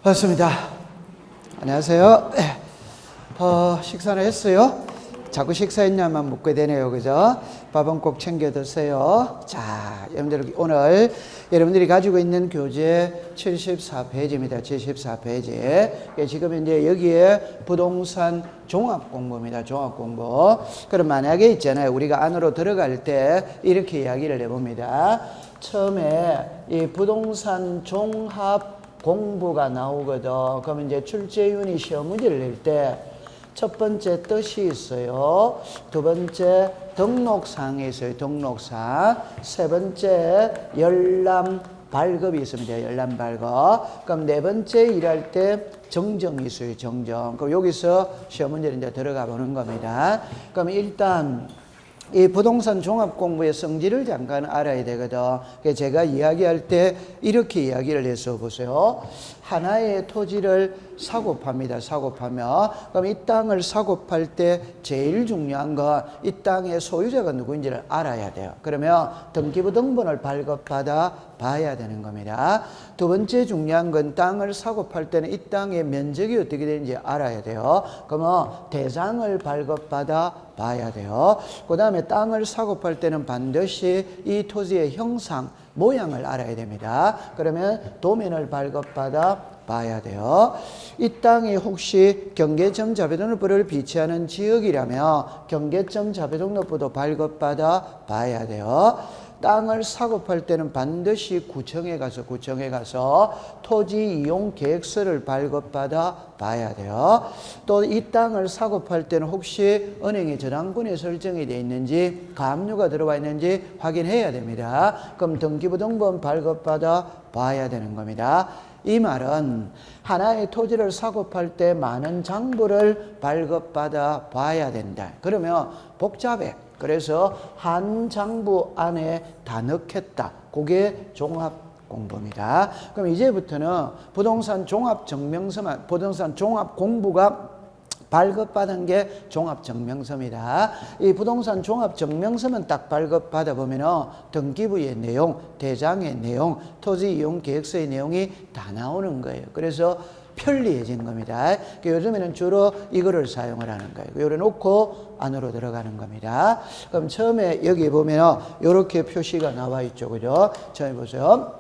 반갑습니다. 안녕하세요. 식사는 했어요? 자꾸 식사했냐만 묻게 되네요. 그죠? 밥은 꼭 챙겨 드세요. 자, 여러분들 오늘 여러분들이 가지고 있는 교재 74페이지입니다. 74페이지. 지금 이제 여기에 부동산 종합 공부입니다. 종합 공부. 그럼 만약에 있잖아요. 우리가 안으로 들어갈 때 이렇게 이야기를 해봅니다. 처음에 이 부동산 종합 공부가 나오거든. 그러면 이제 출제윤이 시험 문제를 낼 때 첫 번째 뜻이 있어요. 두 번째 등록사항이 있어요. 등록사항. 세 번째 열람 발급이 있습니다. 열람 발급. 그럼 네 번째 일할 때 정정이 있어요. 정정. 그럼 여기서 시험 문제를 이제 들어가 보는 겁니다. 그럼 일단 이 부동산 종합 공부의 성질을 잠깐 알아야 되거든. 제가 이야기할 때 이렇게 이야기를 해서 보세요. 하나의 토지를 사고 팝니다. 사고 파면. 그럼 이 땅을 사고 팔 때 제일 중요한 건 이 땅의 소유자가 누구인지를 알아야 돼요. 그러면 등기부 등본을 발급받아 봐야 되는 겁니다. 두 번째 중요한 건 땅을 사고 팔 때는 이 땅의 면적이 어떻게 되는지 알아야 돼요. 그러면 대상을 발급받아 봐야 돼요. 그 다음에 땅을 사고 팔 때는 반드시 이 토지의 형상, 모양을 알아야 됩니다. 그러면 도면을 발급받아 봐야 돼요. 이 땅이 혹시 경계점 자배등록부를 비치하는 지역이라면 경계점 자배등록부도 발급받아 봐야 돼요. 땅을 사고 팔 때는 반드시 구청에 가서 토지 이용 계획서를 발급받아 봐야 돼요. 또 이 땅을 사고 팔 때는 혹시 은행의 저당권이 설정이 되어 있는지 가압류가 들어와 있는지 확인해야 됩니다. 그럼 등기부 등본 발급받아 봐야 되는 겁니다. 이 말은 하나의 토지를 사고 팔 때 많은 장부를 발급받아 봐야 된다. 그러면 복잡해. 그래서 한 장부 안에 다 넣겠다. 그게 종합 공부입니다. 그럼 이제부터는 부동산 종합 증명서만, 부동산 종합 공부가 발급받은 게 종합증명서입니다. 이 부동산 종합증명서만 딱 발급받아 보면은 등기부의 내용, 대장의 내용, 토지 이용 계획서의 내용이 다 나오는 거예요. 그래서 편리해진 겁니다. 요즘에는 주로 이거를 사용을 하는 거예요. 요래 놓고 안으로 들어가는 겁니다. 그럼 처음에 여기 보면 이렇게 표시가 나와 있죠. 그죠? 처음에 보세요.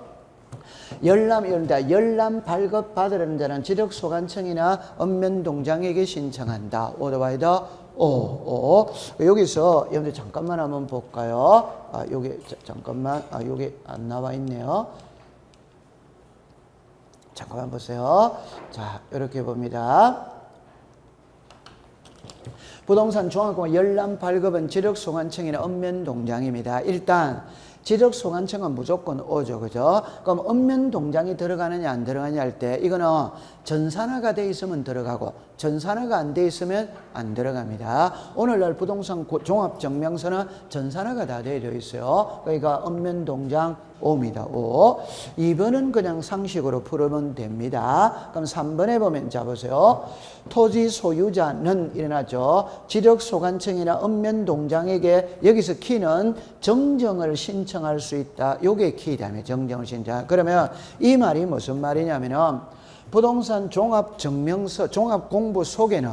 열람 발급 받으려는 자는 지적소관청이나 읍면동장에게 신청한다. 오더바이더 오. 여기서 여러분들 잠깐만 한번 볼까요? 여기 잠깐만. 여기 안 나와 있네요. 잠깐만 보세요. 자, 이렇게 봅니다. 부동산 종합공부 열람 발급은 지적소관청이나 읍면동장입니다. 일단 지적소관청은 무조건 오죠. 그죠? 그럼 읍면동장이 들어가느냐 안 들어가느냐 할 때 이거는 전산화가 돼 있으면 들어가고 전산화가 안 돼 있으면 안 들어갑니다. 오늘날 부동산 종합증명서는 전산화가 다 되어 있어요. 그러니까 읍면동장 오입니다. 5. 2번은 그냥 상식으로 풀으면 됩니다. 그럼 3번에 보면 자 보세요. 토지 소유자는 일어나죠. 지적소관청이나 읍면동장에게 여기서 키는 정정을 신청할 수 있다. 요게 키다며 정정을 신청. 그러면 이 말이 무슨 말이냐면은 부동산 종합증명서, 종합공부 속에는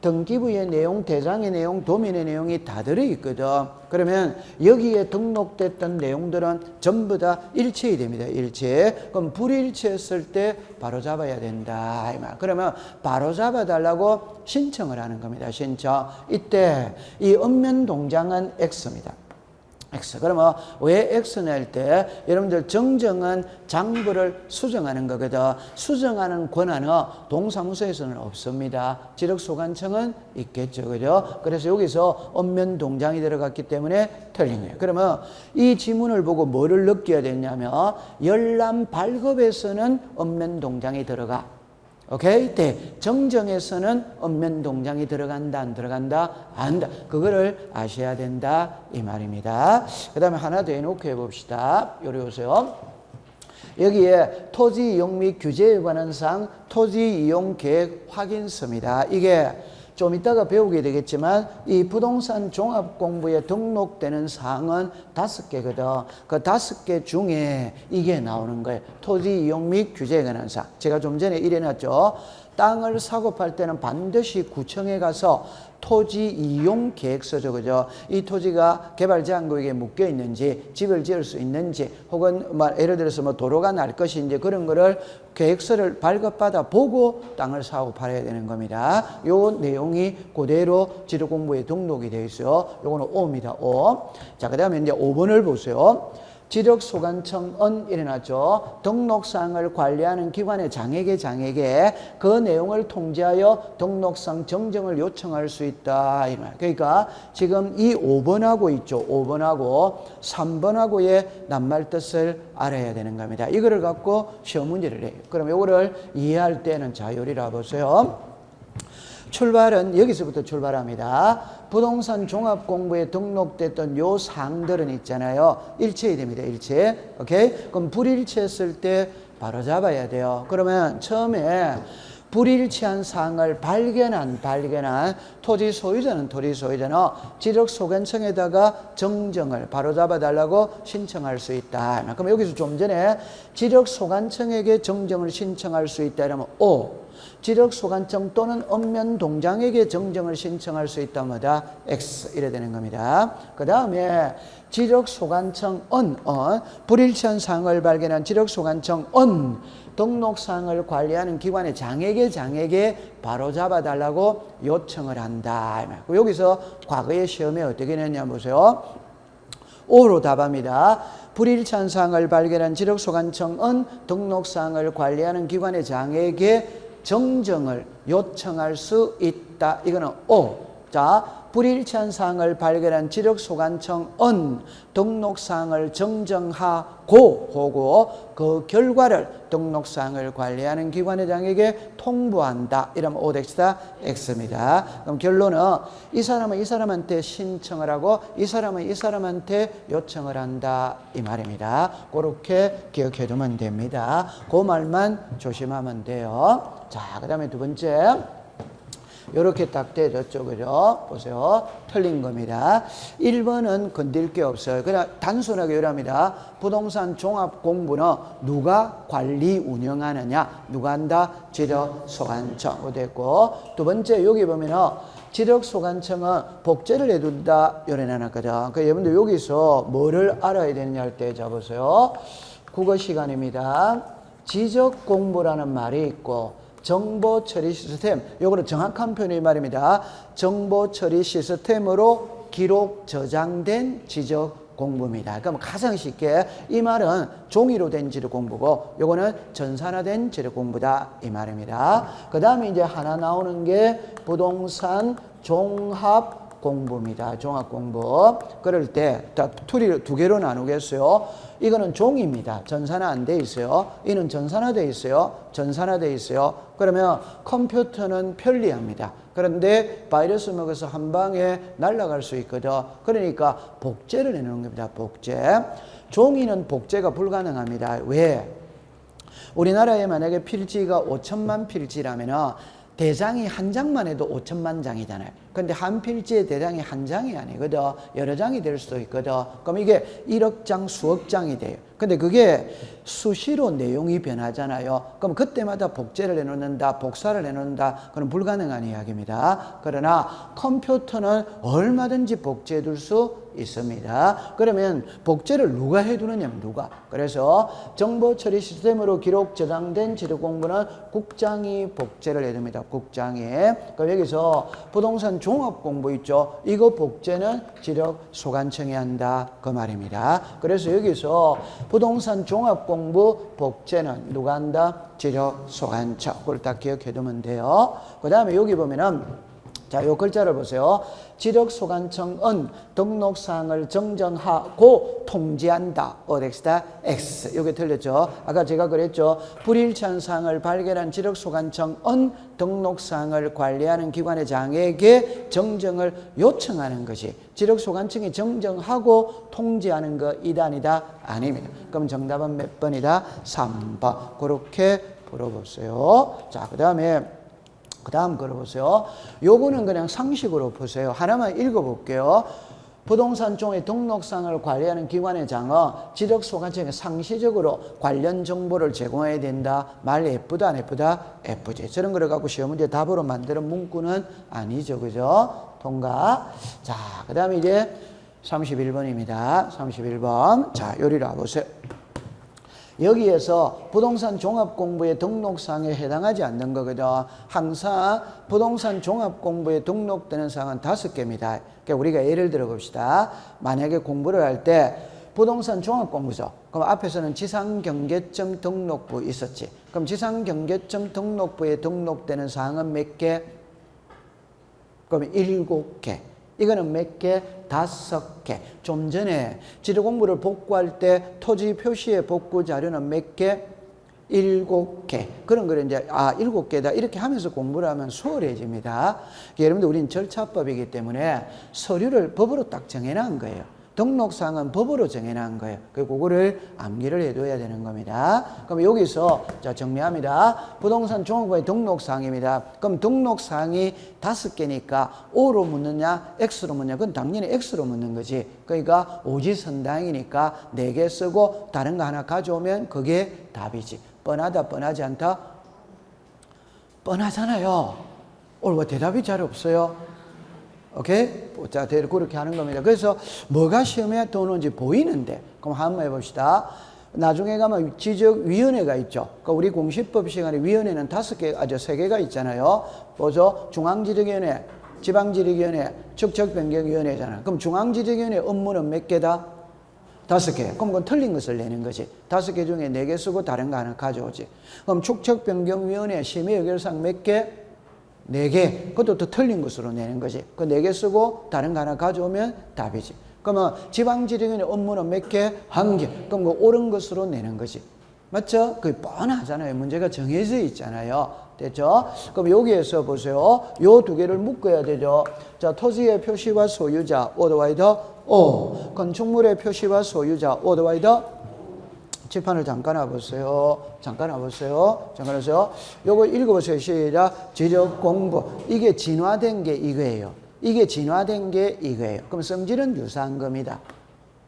등기부의 내용, 대장의 내용, 도면의 내용이 다 들어있거든. 그러면 여기에 등록됐던 내용들은 전부 다 일치해야 됩니다. 일치. 그럼 불일치했을 때 바로 잡아야 된다. 그러면 바로 잡아달라고 신청을 하는 겁니다. 신청. 이때 이 읍면동장은 X입니다. X. 그러면 왜 X 낼 때 여러분들 정정한 장부를 수정하는 거거든. 수정하는 권한은 동사무소에서는 없습니다. 지적소관청은 있겠죠. 그죠? 그래서 여기서 읍면동장이 들어갔기 때문에 틀린 거예요. 그러면 이 지문을 보고 뭐를 느껴야 되냐면 열람 발급에서는 읍면동장이 들어가. 오케이? 네. 정정에서는 읍면동장이 들어간다, 안 들어간다? 안다. 그거를 아셔야 된다. 이 말입니다. 그 다음에 하나 더 해놓고 해봅시다. 요리 오세요. 여기에 토지 이용 및 규제에 관한 사항, 토지 이용 계획 확인서입니다. 이게 좀 이따가 배우게 되겠지만 이 부동산 종합공부에 등록되는 사항은 5개거든. 그 5개 중에 이게 나오는 거예요. 토지 이용 및 규제에 관한 사항. 제가 좀 전에 이래놨죠. 땅을 사고 팔 때는 반드시 구청에 가서 토지 이용 계획서죠. 그죠? 이 토지가 개발 제한구역에 묶여 있는지, 집을 지을 수 있는지, 혹은 예를 들어서 도로가 날 것인지 그런 거를 계획서를 발급받아 보고 땅을 사고 팔아야 되는 겁니다. 요 내용이 그대로 지력공부에 등록이 되어 있어요. 요거는 5입니다. 5. 자, 그 다음에 이제 5번을 보세요. 지력소관청은 일어났죠. 등록사항을 관리하는 기관의 장에게 그 내용을 통지하여 등록상 정정을 요청할 수 있다. 그러니까 지금 이 5번하고 있죠. 5번하고 3번하고의 낱말 뜻을 알아야 되는 겁니다. 이거를 갖고 시험 문제를 해요. 그럼 이거를 이해할 때는 자, 요리라 보세요. 출발은 여기서부터 출발합니다. 부동산 종합공부에 등록됐던 요 사항들은 있잖아요. 일치해야 됩니다. 일치. 오케이? 그럼 불일치했을 때 바로 잡아야 돼요. 그러면 처음에 불일치한 사항을 발견한 토지 소유자는 지력소관청에다가 정정을 바로잡아 달라고 신청할 수 있다. 그럼 여기서 좀 전에 지력소관청에게 정정을 신청할 수 있다 이러면 O. 지력소관청 또는 읍면동장에게 정정을 신청할 수 있다마다 X 이래 되는 겁니다. 그 다음에 지력소관청은 불일치한 사항을 발견한 지력소관청은 등록사항을 관리하는 기관의 장에게 바로잡아 달라고 요청을 한다. 여기서 과거의 시험에 어떻게 냈냐 보세요. O로 답합니다. 불일치한 사항을 발견한 지력소관청은 등록사항을 관리하는 기관의 장에게 정정을 요청할 수 있다. 이거는 O. 자, 불일치한 사항을 발견한 지력소관청은 등록사항을 정정하고 그 결과를 등록사항을 관리하는 기관회장에게 통보한다. 이러면 O 덱시다 X입니다. 그럼 결론은 이 사람은 이 사람한테 신청을 하고 이 사람은 이 사람한테 요청을 한다. 이 말입니다. 그렇게 기억해 두면 됩니다. 그 말만 조심하면 돼요. 자, 그 다음에 두 번째. 이렇게 딱 되졌죠. 그죠? 보세요. 틀린 겁니다. 1번은 건들 게 없어요. 그냥 단순하게 이랍니다. 부동산 종합 공부는 누가 관리 운영하느냐? 누가 한다? 지력소관청. 됐고. 두 번째, 여기 보면은 지력소관청은 복제를 해둔다. 요래 나눴거든. 그러니까 여러분들 여기서 뭐를 알아야 되느냐 할 때 잡으세요. 국어 시간입니다. 지적 공부라는 말이 있고, 정보 처리 시스템, 요거는 정확한 표현이 말입니다. 정보 처리 시스템으로 기록 저장된 지적 공부입니다. 그럼 가장 쉽게 이 말은 종이로 된 지적 공부고 요거는 전산화된 지적 공부다 이 말입니다. 그 다음에 이제 하나 나오는 게 부동산 종합 공부입니다. 종합 공부. 그럴 때 두 개로 나누겠어요. 이거는 종입니다. 전산화 안 돼 있어요. 이는 전산화돼 있어요. 전산화돼 있어요. 그러면 컴퓨터는 편리합니다. 그런데 바이러스 먹어서 한 방에 날아갈 수 있거든. 그러니까 복제를 해놓은 겁니다. 복제. 종이는 복제가 불가능합니다. 왜? 우리나라에 만약에 필지가 5천만 필지라면은 대장이 한 장만 해도 5천만 장이잖아요. 근데 한 필지의 대장이 한 장이 아니거든. 여러 장이 될 수도 있거든. 그럼 이게 1억 장, 수억 장이 돼요. 근데 그게 수시로 내용이 변하잖아요. 그럼 그때마다 복제를 해놓는다, 복사를 해놓는다. 그건 불가능한 이야기입니다. 그러나 컴퓨터는 얼마든지 복제해둘 수 있습니다. 그러면 복제를 누가 해두느냐면 누가. 그래서 정보 처리 시스템으로 기록 저장된 지력 공부는 국장이 복제를 해둡니다. 국장이. 그럼 여기서 부동산 종합 공부 있죠. 이거 복제는 지력 소관청이 한다. 그 말입니다. 그래서 여기서 부동산 종합 공부 복제는 누가 한다? 지력 소관청. 그걸 딱 기억해 두면 돼요. 그 다음에 여기 보면은 자, 요 글자를 보세요. 지력소관청은 등록사항을 정정하고 통지한다. 어덱스다 X. 요게 틀렸죠. 아까 제가 그랬죠. 불일치한 사항을 발견한 지력소관청은 등록사항을 관리하는 기관의 장에게 정정을 요청하는 것이 지력소관청이 정정하고 통지하는 거 이단이다? 아닙니다. 그럼 정답은 몇 번이다? 3번. 그렇게 풀어보세요. 자, 그 다음에 그 다음 걸어보세요. 요거는 그냥 상식으로 보세요. 하나만 읽어볼게요. 부동산 종의 등록상을 관리하는 기관의 장은 지적소관청에 상시적으로 관련 정보를 제공해야 된다. 말 예쁘다 안 예쁘다? 예쁘지. 저런 거를 갖고 시험 문제 답으로 만드는 문구는 아니죠. 그죠? 통과. 자, 그 다음에 이제 31번입니다. 31번. 자, 요리로 와보세요. 여기에서 부동산 종합공부의 등록사항에 해당하지 않는 거거든. 항상 부동산 종합공부에 등록되는 사항은 5개입니다. 그러니까 우리가 예를 들어 봅시다. 만약에 공부를 할 때 부동산 종합공부죠. 그럼 앞에서는 지상경계점 등록부 있었지. 그럼 지상경계점 등록부에 등록되는 사항은 몇 개? 그럼 7개. 이거는 몇 개? 5개. 좀 전에 지도공부를 복구할 때 토지 표시의 복구 자료는 몇 개? 7개. 그런 거를 이제 7개다 이렇게 하면서 공부를 하면 수월해집니다. 여러분들 우리는 절차법이기 때문에 서류를 법으로 딱 정해놓은 거예요. 등록사항은 법으로 정해놓은 거예요. 그거를 암기를 해둬야 되는 겁니다. 그럼 여기서 자 정리합니다. 부동산 종합부의 등록사항입니다. 그럼 등록사항이 5개니까 O로 묻느냐 X로 묻느냐 그건 당연히 X로 묻는 거지. 그러니까 오지선다행이니까 4개 쓰고 다른 거 하나 가져오면 그게 답이지. 뻔하다 뻔하지 않다? 뻔하잖아요. 오늘 왜 대답이 잘 없어요? 오케이? 자, 그렇게 하는 겁니다. 그래서 뭐가 시험에 들어오는지 보이는데, 그럼 한번 해봅시다. 나중에 가면 지적위원회가 있죠. 그러니까 우리 공시법 시간에 위원회는 3개가 있잖아요. 보죠? 중앙지적위원회, 지방지적위원회, 축척변경위원회잖아요. 그럼 중앙지적위원회 업무는 몇 개다? 5개. 그럼 그건 틀린 것을 내는 거지. 5개 중에 4개 쓰고 다른 거 하나 가져오지. 그럼 축척변경위원회 심의의결사항 몇 개? 4개. 그것도 더 틀린 것으로 내는 거지. 그 4개 쓰고 다른 거 하나 가져오면 답이지. 그러면 지방지적위원회 업무는 몇 개? 1개. 그럼 그 옳은 것으로 내는 거지. 맞죠? 그게 뻔하잖아요. 문제가 정해져 있잖아요. 됐죠? 그럼 여기에서 보세요. 요 2개를 묶어야 되죠. 자, 토지의 표시와 소유자, 오더와이더 O. 건축물의 표시와 소유자, 오더와이더 칠판을 잠깐 와보세요. 잠깐 와보세요. 잠깐 와보세요. 요거 읽어보세요. 시작. 지적 공부. 이게 진화된 게 이거예요. 이게 진화된 게 이거예요. 그럼 성질은 유사한 겁니다.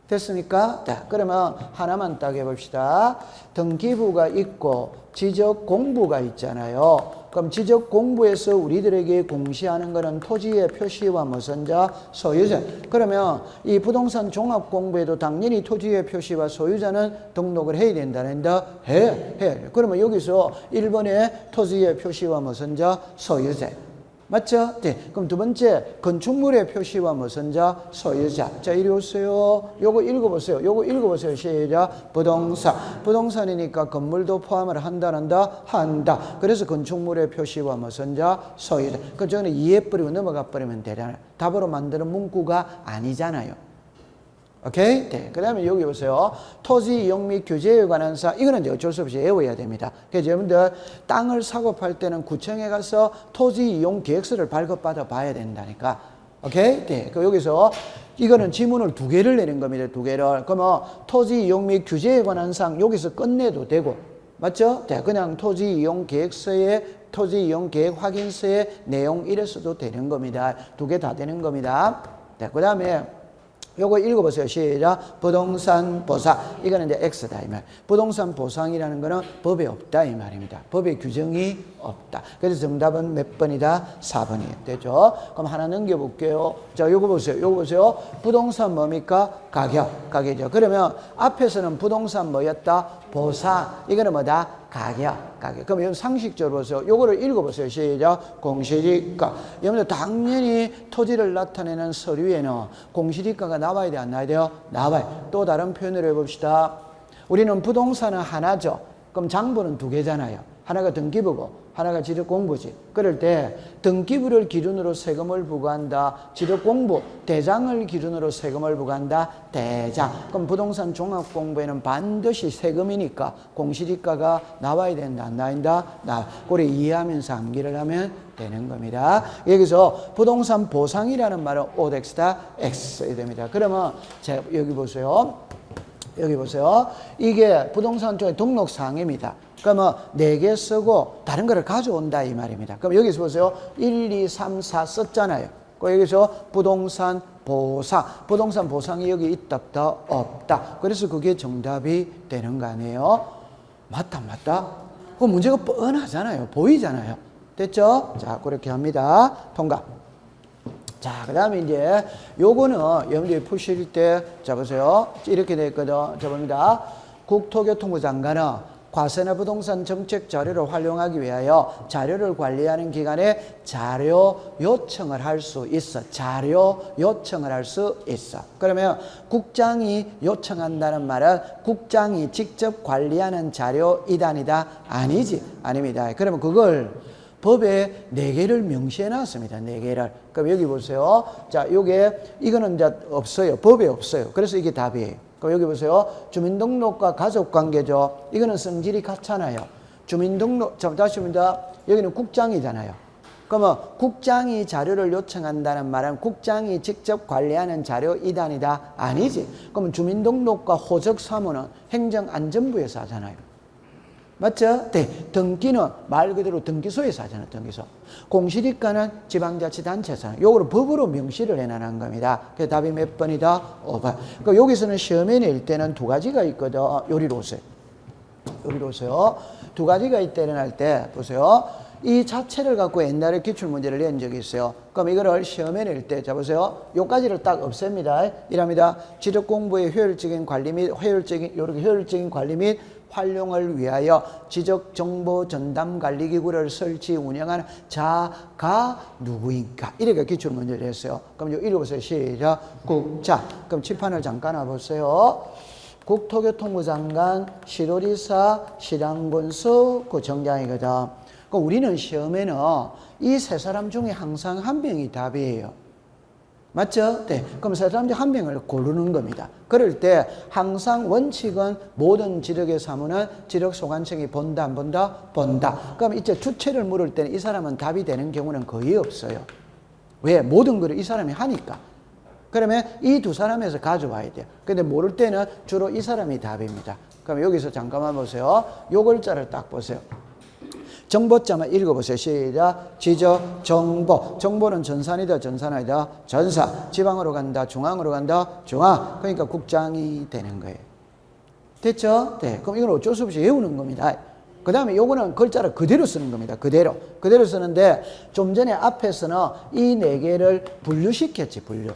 됐습니까? 자, 그러면 하나만 딱 해봅시다. 등기부가 있고 지적 공부가 있잖아요. 그럼 지적 공부에서 우리들에게 공시하는 거는 토지의 표시와 무선자, 소유자. 그러면 이 부동산 종합 공부에도 당연히 토지의 표시와 소유자는 등록을 해야 된다는데 해. 그러면 여기서 1번에 토지의 표시와 무선자, 소유자. 맞죠? 네. 그럼 두 번째, 건축물의 표시와 무선자, 소유자. 자, 이리 오세요. 요거 읽어보세요. 요거 읽어보세요. 시작. 부동산. 부동산이니까 건물도 포함을 한다. 그래서 건축물의 표시와 무선자, 소유자. 그 전에 이해버리고 넘어가 버리면 되잖아요. 답으로 만드는 문구가 아니잖아요. 오케이? 네. 그 다음에 여기 보세요. 토지 이용 및 규제에 관한 사항. 이거는 이제 어쩔 수 없이 외워야 됩니다. 그래서 여러분들 땅을 사고 팔 때는 구청에 가서 토지 이용 계획서를 발급받아 봐야 된다니까. 오케이? 네. 그 여기서 이거는 지문을 2개를 내는 겁니다. 2개를. 그러면 토지 이용 및 규제에 관한 사항 여기서 끝내도 되고. 맞죠? 네. 그냥 토지 이용 계획서에 토지 이용 계획 확인서의 내용 이랬어도 되는 겁니다. 2개 다 되는 겁니다. 네. 그 다음에 요거 읽어보세요. 시작. 부동산 보상. 이거는 이제 X다 이 말. 부동산 보상이라는 거는 법에 없다 이 말입니다. 법에 규정이 없다. 그래서 정답은 몇 번이다? 4번이에요. 되죠? 그럼 하나 넘겨볼게요. 자, 요거 보세요. 요거 보세요. 부동산 뭡니까? 가격이죠. 그러면 앞에서는 부동산 뭐였다? 보상. 이거는 뭐다? 가격. 그럼 여러분 상식적으로 보세요. 요거를 읽어보세요. 시작. 공시지가. 여러분들 당연히 토지를 나타내는 서류에는 공시지가가 나와야 돼, 안 나와야 돼요? 나와요. 또 다른 표현을 해봅시다. 우리는 부동산은 하나죠. 그럼 장부는 2개잖아요. 하나가 등기부고 하나가 지적공부지. 그럴 때 등기부를 기준으로 세금을 부과한다. 지적공부, 대장을 기준으로 세금을 부과한다. 대장. 그럼 부동산 종합공부에는 반드시 세금이니까 공시지가가 나와야 된다. 안 나온다? 그걸 이해하면서 암기를 하면 되는 겁니다. 여기서 부동산 보상이라는 말은 OX다. X 써야 됩니다. 그러면 제가 여기 보세요. 여기 보세요. 이게 부동산 쪽의 등록사항입니다. 그러면 4개 쓰고 다른 거를 가져온다 이 말입니다. 그럼 여기서 보세요. 1, 2, 3, 4 썼잖아요. 여기서 부동산 보상. 부동산 보상이 여기 있다 없다? 없다. 그래서 그게 정답이 되는 거 아니에요? 맞다 맞다? 그 문제가 뻔하잖아요. 보이잖아요. 됐죠? 자, 그렇게 합니다. 통과. 자, 그 다음에 이제 요거는 여러분들이 푸실 때, 자, 보세요. 이렇게 돼 있거든. 자, 봅니다. 국토교통부 장관은 과세나 부동산 정책 자료를 활용하기 위하여 자료를 관리하는 기관에 자료 요청을 할 수 있어. 자료 요청을 할 수 있어. 그러면 국장이 요청한다는 말은 국장이 직접 관리하는 자료 이단이다? 아니지. 아닙니다. 그러면 그걸 법에 4개를 명시해 놨습니다. 4개를. 그럼 여기 보세요. 자, 요게, 이거는 이제 없어요. 법에 없어요. 그래서 이게 답이에요. 그럼 여기 보세요. 주민등록과 가족관계죠. 이거는 성질이 같잖아요. 주민등록, 자, 다시 봅니다. 여기는 국장이잖아요. 그러면 국장이 자료를 요청한다는 말은 국장이 직접 관리하는 자료 이단이다? 아니지. 그러면 주민등록과 호적사무는 행정안전부에서 하잖아요. 맞죠? 네. 등기는 말 그대로 등기소에서 하잖아요. 등기소. 공시지가는 지방자치단체에서. 요거를 법으로 명시를 해놓은 겁니다. 그래서 답이 몇 번이다? 5번. 그러니까 여기서는 시험에 낼 때는 2가지가 있거든. 요리로 오세요. 요리로 오세요. 2가지가 있다는 할 때 보세요. 이 자체를 갖고 옛날에 기출문제를 낸 적이 있어요. 그럼 이거를 시험에 낼 때, 자 보세요. 요까지를 딱 없앱니다. 이랍니다. 지적공부의 효율적인 관리 및 효율적인 관리 및 활용을 위하여 지적정보전담관리기구를 설치 운영하는 자가 누구인가? 이렇게 기출문제를 했어요. 그럼 이거 읽어보세요. 시작. 국자. 그럼 칠판을 잠깐 와보세요. 국토교통부 장관, 시도지사, 시장군수, 구청장이거든. 그럼 우리는 시험에는 이 3사람 중에 항상 한 명이 답이에요. 맞죠? 네. 그럼 3사람 중 한 명을 고르는 겁니다. 그럴 때 항상 원칙은 모든 지력의 사무는 지력소관청이 본다, 안 본다? 본다. 그럼 이제 주체를 물을 때는 이 사람은 답이 되는 경우는 거의 없어요. 왜? 모든 걸 이 사람이 하니까. 그러면 이 2사람에서 가져와야 돼요. 근데 모를 때는 주로 이 사람이 답입니다. 그럼 여기서 잠깐만 보세요. 요 글자를 딱 보세요. 정보자만 읽어보세요. 시작. 지적, 정보. 정보는 전산이다, 전산 아니다? 전산. 지방으로 간다, 중앙으로 간다? 중앙. 그러니까 국장이 되는 거예요. 됐죠? 네. 그럼 이건 어쩔 수 없이 외우는 겁니다. 그 다음에 요거는 글자를 그대로 쓰는 겁니다. 그대로. 그대로 쓰는데 좀 전에 앞에서는 이 4개를 분류시켰지, 분류.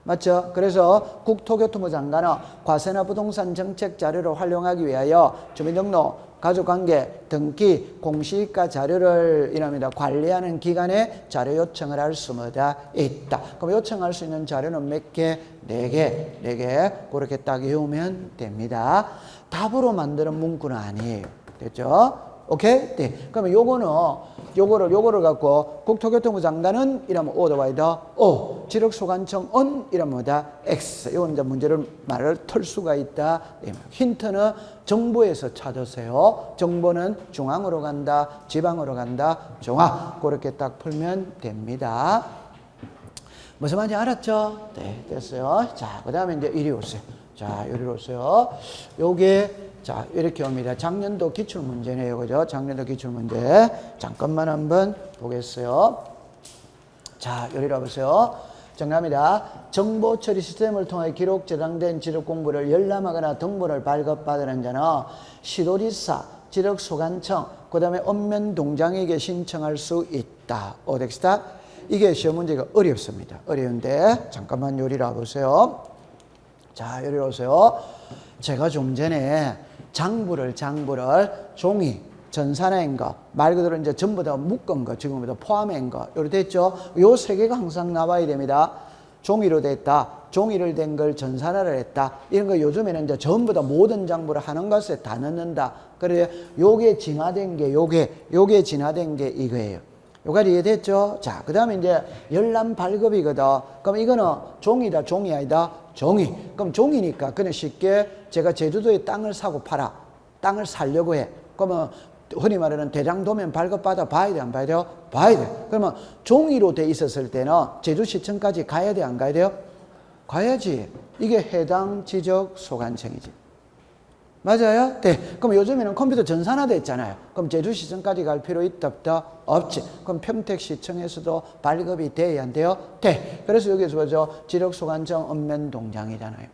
맞죠? 그래서 국토교통부 장관은 과세나 부동산 정책 자료를 활용하기 위하여 주민등록, 가족관계, 등기, 공시지가 자료를 이랍니다. 관리하는 기관에 자료 요청을 할 수마다 있다. 그럼 요청할 수 있는 자료는 몇 개? 4개. 4개. 그렇게 딱 외우면 됩니다. 답으로 만드는 문구는 아니에요. 됐죠? 오케이? 네. 그러면 요거를 갖고 국토교통부 장관은 이러면 O다 Y다? O. 지력소관청은 이러면 뭐다? X. 요건 이제 말을 털 수가 있다. 힌트는 정보에서 찾으세요. 정보는 중앙으로 간다, 지방으로 간다, 중앙. 그렇게 딱 풀면 됩니다. 무슨 말인지 알았죠? 네, 됐어요. 자, 그 다음에 이제 이리 오세요. 자, 이리로 오세요. 요게 자, 이렇게 옵니다. 작년도 기출문제네요. 그죠? 작년도 기출문제. 잠깐만 한번 보겠어요. 자, 여기로 와보세요. 정답입니다. 정보처리 시스템을 통해 기록 저장된 지력 공부를 열람하거나 등본을 발급받으는 자는 시도지사, 지력소관청, 그 다음에 읍면동장에게 신청할 수 있다. 오덱스타. 이게 시험 문제가 어렵습니다. 어려운데, 잠깐만 여기로 와보세요. 자, 여기로 오세요. 제가 좀 전에 장부를 종이, 전산화인 거, 말 그대로 이제 전부 다 묶은 거, 지금부터 포함한 거, 이렇게 됐죠? 요 3개가 항상 나와야 됩니다. 종이로 됐다, 종이를 된 걸 전산화를 했다, 이런 거 요즘에는 이제 전부 다 모든 장부를 하는 것에 다 넣는다. 그래, 요게 진화된 게, 요게 진화된 게 이거예요. 요까지 이해됐죠? 자, 그 다음에 이제 열람 발급이거든. 그럼 이거는 종이다, 종이 아니다? 종이. 그럼 종이니까 그냥 쉽게 제가 제주도에 땅을 사고 팔아. 땅을 살려고 해. 그러면 흔히 말하는 대장도면 발급받아 봐야 돼, 안 봐야 돼요? 봐야 돼. 그러면 종이로 돼 있었을 때는 제주시청까지 가야 돼, 안 가야 돼요? 가야지. 이게 해당 지적 소관청이지. 맞아요? 네. 그럼 요즘에는 컴퓨터 전산화돼 있잖아요. 그럼 제주시청까지 갈 필요 있다 없다? 없지. 그럼 평택시청에서도 발급이 돼야 안 돼요? 돼. 그래서 여기서 보죠. 지력소관청 읍면동장이잖아요.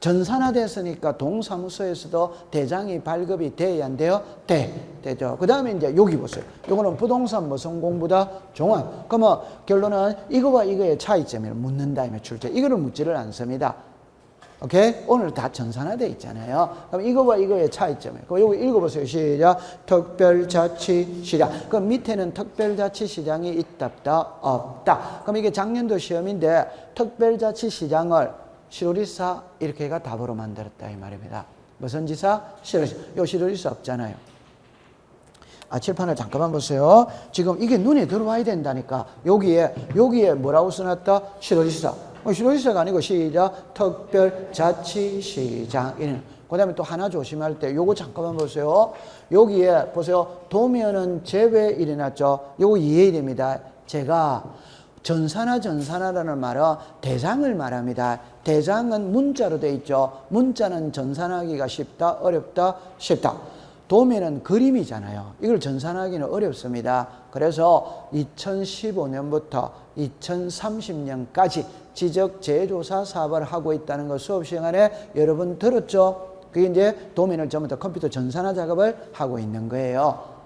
전산화됐으니까 동사무소에서도 대장이 발급이 돼야 안 돼요? 되죠. 그 다음에 이제 여기 보세요. 요거는 부동산 무슨 공부다? 종합. 그러면 결론은 이거와 이거의 차이점을 묻는다. 출제. 이거를 묻지를 않습니다. 오케이? 오늘 다 전산화돼 있잖아요. 그럼 이거와 이거의 차이점이에요. 그럼 여기 읽어보세요. 시작. 특별자치시장. 그럼 밑에는 특별자치시장이 있다, 없다? 없다. 그럼 이게 작년도 시험인데 특별자치시장을 시로리사 이렇게가 답으로 만들었다 이 말입니다. 무슨 지사? 시로리사. 요 시로리사 없잖아요. 칠판을 잠깐만 보세요. 지금 이게 눈에 들어와야 된다니까. 여기에 뭐라고 써놨다? 시로리사. 시로리사가 아니고 시작. 특별자치시장. 그 다음에 또 하나 조심할 때 요거 잠깐만 보세요. 여기에 보세요. 도면은 제외 일어났죠. 요거 이해일입니다. 제가 전산화라는 말은 대장을 말합니다. 대장은 문자로 돼 있죠. 문자는 전산하기가 쉽다, 어렵다, 쉽다. 도면은 그림이잖아요. 이걸 전산하기는 어렵습니다. 그래서 2015년부터 2030년까지 지적재조사 사업을 하고 있다는 거 수업 시간에 여러분 들었죠? 그게 이제 도면을 전부 다 컴퓨터 전산화 작업을 하고 있는 거예요.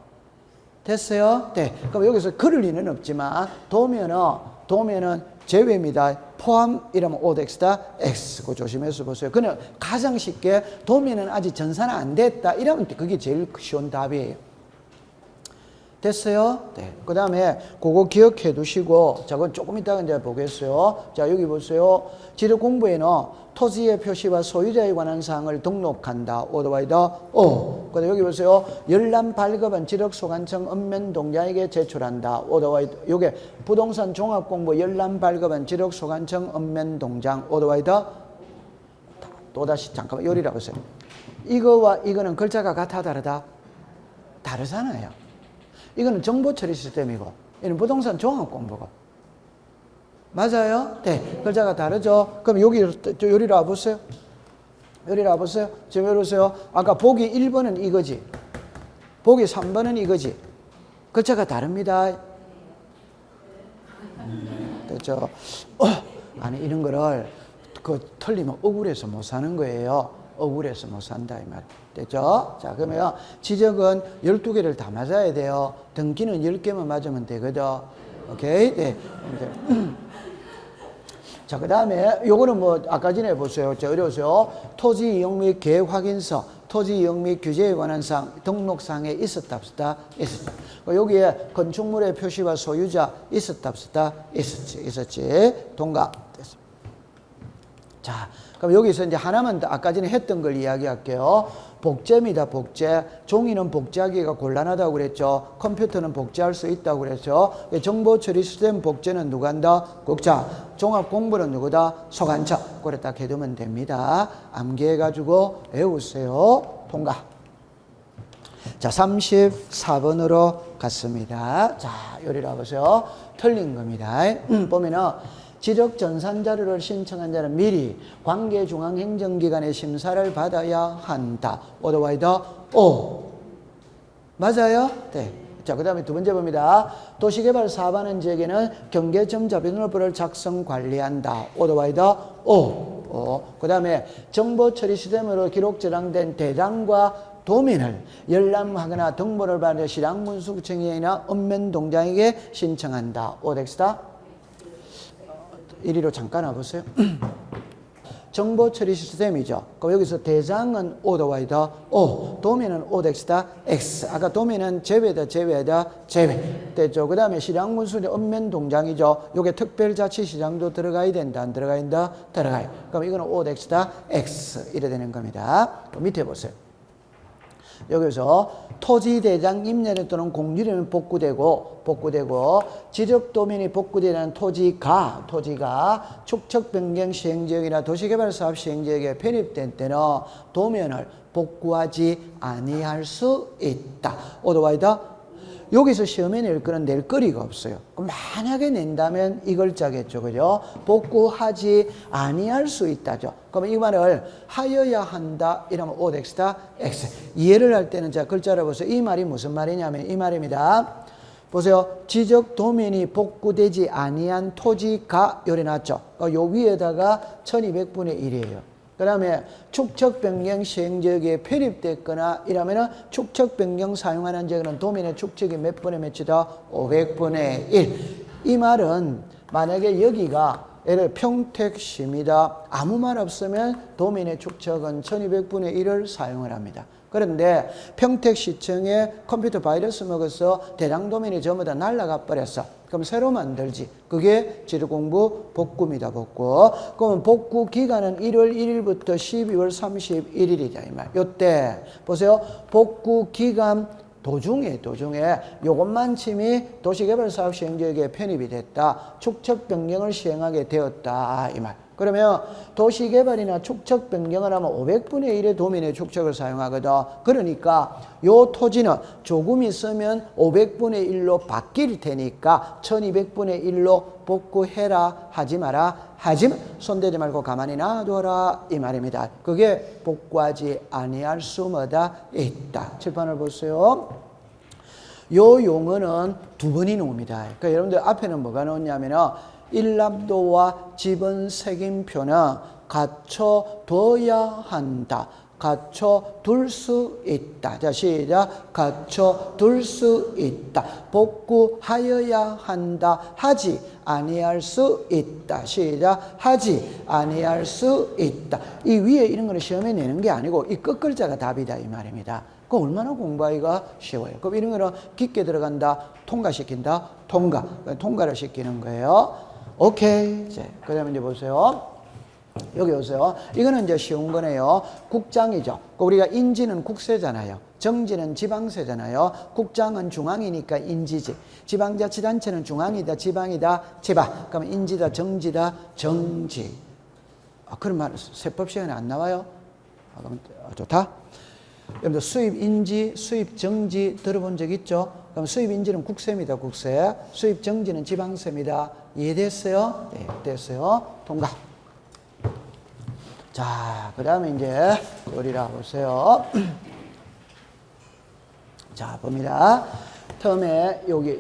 됐어요? 네. 그럼 여기서 그럴 리는 없지만 도면은 제외입니다. 포함이라면 OX다, X. 그거 조심해서 보세요. 그냥 가장 쉽게 도면은 아직 전산화 안 됐다. 이러면 그게 제일 쉬운 답이에요. 됐어요? 네. 그 다음에 그거 기억해 두시고, 저건 조금 이따가 이제 보겠어요. 자, 여기 보세요. 지적 공부에는 토지의 표시와 소유자에 관한 사항을 등록한다. 오더와이더 오. 그 다음에 여기 보세요. 열람 발급은 지력소관청 읍면동장에게 제출한다. 오더와이더. 요게 부동산 종합공부 열람 발급은 지력소관청 읍면동장. 오더와이더. 또다시 잠깐만 요리라 보세요. 이거와 이거는 글자가 같아 다르다? 다르잖아요. 이거는 정보처리 시스템이고 이는 부동산 종합공부고. 맞아요? 네. 글자가 다르죠? 그럼 여기로 와보세요. 여기로 와보세요. 지금 여기 보세요. 아까 보기 1번은 이거지. 보기 3번은 이거지. 글자가 다릅니다. 됐죠? 아니, 이런 거를 틀리면 억울해서 못 사는 거예요. 억울해서 못 산다 이 말. 됐죠? 자, 그러면 지적은 12개를 다 맞아야 돼요. 등기는 10개만 맞으면 되거든. 오케이? 네. 자, 그 다음에 요거는 뭐 아까 전에 보세요. 자, 어려우세요. 토지 이용 및 계획 확인서, 토지 이용 및 규제에 관한 사항, 등록사항에 있었다 없었다? 있었다. 여기에 건축물의 표시와 소유자 있었다 없었다? 있었지. 동갑. 됐습니다. 자, 그럼 여기서 이제 하나만 더 아까 전에 했던 걸 이야기할게요. 복제입니다. 복제. 종이는 복제하기가 곤란하다고 그랬죠. 컴퓨터는 복제할 수 있다고 그랬죠. 정보 처리 시스템 복제는 누가 한다? 국자. 종합 공부는 누구다? 소관청. 그래 딱 해두면 됩니다. 암기해가지고 외우세요. 통과. 자, 34번으로 갔습니다. 자, 요리라 보세요. 틀린 겁니다. 보면은 지적 전산 자료를 신청한 자는 미리 관계중앙행정기관의 심사를 받아야 한다. 오더와이더 오. 맞아요? 네. 자, 그 다음에 두 번째 봅니다. 도시개발 사업하는 지역에는 경계점자비번호표를 작성 관리한다. 오더와이더 오. 그 다음에 정보처리 시스템으로 기록 저장된 대장과 도면을 열람하거나 등본을 받아 시장문수구청이나 읍면동장에게 신청한다. 오덱스다. 이리로 잠깐 와보세요. 정보 처리 시스템이죠. 그럼 여기서 대장은 오더와이더 오, 도면은 오덱스다 X. 아까 도면은 제외다. 제외. 됐죠. 그 다음에 시장문수는 읍면동장이죠. 요게 특별자치시장도 들어가야 된다. 안 들어가야 된다? 들어가요. 그럼 이거는 오덱스다 X. 이래 되는 겁니다. 밑에 보세요. 여기서 토지대장 임야를 또는 공유리는 복구되고 지적도면이 복구되는 토지가 축척변경 시행지역이나 도시개발사업 시행지역에 편입된 때는 도면을 복구하지 아니할 수 있다. 오더와이더 여기서 시험에 낼 거는 낼 거리가 없어요. 만약에 낸다면 이 글자겠죠. 그죠? 복구하지 아니할 수 있다죠. 그러면 이 말을 하여야 한다 이러면 오덱스다 X. 이해를 할 때는 자 글자를 보세요. 이 말이 무슨 말이냐면 이 말입니다. 보세요. 지적 도면이 복구되지 아니한 토지가 요래 놨죠. 요 위에다가 1200분의 1이에요. 그 다음에 축척 변경 시행지역에 편입됐거나 이러면은 축척 변경 사용하는 지역은 도면의 축척이 몇 분의 몇이다? 500분의 1. 이 말은 만약에 여기가 예를 평택시입니다. 아무 말 없으면 도면의 축척은 1200분의 1을 사용을 합니다. 그런데 평택시청에 컴퓨터 바이러스 먹어서 대량 도면이 전부 다 날아가 버렸어. 그럼 새로 만들지. 그게 지도공부 복구입니다. 복구. 그러면 복구 기간은 1월 1일부터 12월 31일이다. 이 말. 요때 보세요. 복구 기간 도중에 요것만 침이 도시개발사업 시행지역에 편입이 됐다. 축척 변경을 시행하게 되었다. 이 말. 그러면 도시개발이나 축척 변경을 하면 500분의 1의 도면의 축척을 사용하거든. 그러니까 요 토지는 조금 있으면 500분의 1로 바뀔 테니까 1200분의 1로 복구해라. 하지 마라. 하지만 손대지 말고 가만히 놔둬라. 이 말입니다. 그게 복구하지 아니할 수 뭐다 있다. 칠판을 보세요. 요 용어는 두 번이 나옵니다. 그러니까 여러분들 앞에는 뭐가 나오냐면은 일납도와 지분 책임표는 갖춰둬야 한다. 갖춰둘 수 있다. 자, 시작. 갖춰둘 수 있다. 복구하여야 한다. 하지 아니할 수 있다. 시작. 하지 아니할 수 있다. 이 위에 이런 거는 시험에 내는 게 아니고 이 끝글자가 답이다. 이 말입니다. 그 얼마나 공부하기가 쉬워요. 그럼 이런 거는 깊게 들어간다. 통과시킨다. 통과를 시키는 거예요. 오케이. 그 다음에 이제 보세요. 여기 오세요. 이거는 이제 쉬운 거네요. 국장이죠. 우리가 인지는 국세잖아요. 정지는 지방세잖아요. 국장은 중앙이니까 인지지. 지방자치단체는 중앙이다, 지방이다, 지방. 그러면 인지다, 정지다, 정지. 그런 말 세법 시간에 안 나와요? 그럼 좋다. 여러분들 수입인지, 수입정지 들어본 적 있죠? 그럼 수입인지는 국세입니다. 국세. 수입정지는 지방세입니다. 이해됐어요? 네, 됐어요. 통과. 자, 그 다음에 이제 요리라 보세요. 자, 봅니다. 처음에 여기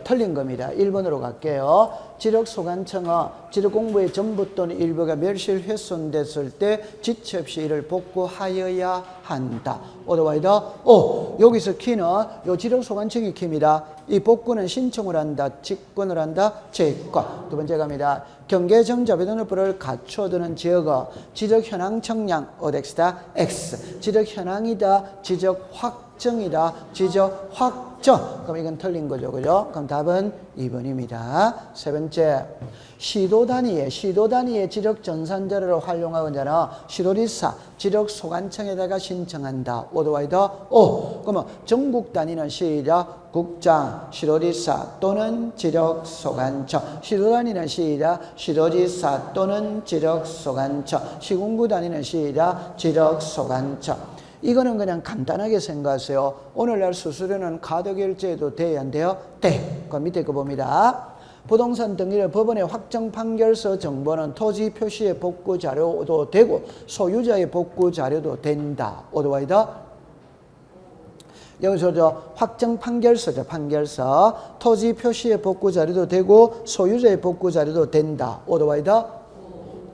틀린 겁니다. 1번으로 갈게요. 지력소관청은 지력공부의 전부 또는 일부가 멸실 훼손됐을 때 지체 없이 이를 복구하여야 한다. 오더와이더 여기서 키는 요 지력소관청이 키입니다. 이 복구는 신청을 한다. 직권을 한다. 직권. 두 번째 갑니다. 경계정자배등을불을 갖춰두는 지역은 지적현황 청량 어덱스다 X. 지적현황이다. 지적확정이다. 지적확정. 그럼 이건 틀린 거죠. 그죠? 그럼 답은 2번입니다. 세 번째. 시도 단위의 지적전산자료를 활용하거나 시도리사 지적소관청에다가 신청한다. 오더와이더 그러면 전국 단위는 시작 국장, 시도리사 또는 지적소관청. 시도 단위는 시작 시도지사 또는 지적소관청. 시군구 단위는 시작 지적소관청. 이거는 그냥 간단하게 생각하세요. 오늘날 수수료는 카드 결제해도 돼야 안 돼요? 돼. 그 밑에 거 봅니다. 부동산 등기를 법원의 확정 판결서 정보는 토지 표시의 복구 자료도 되고 소유자의 복구 자료도 된다. 오더와이더 여기서 저 확정 판결서죠. 판결서. 토지 표시의 복구 자료도 되고 소유자의 복구 자료도 된다. 오더와이더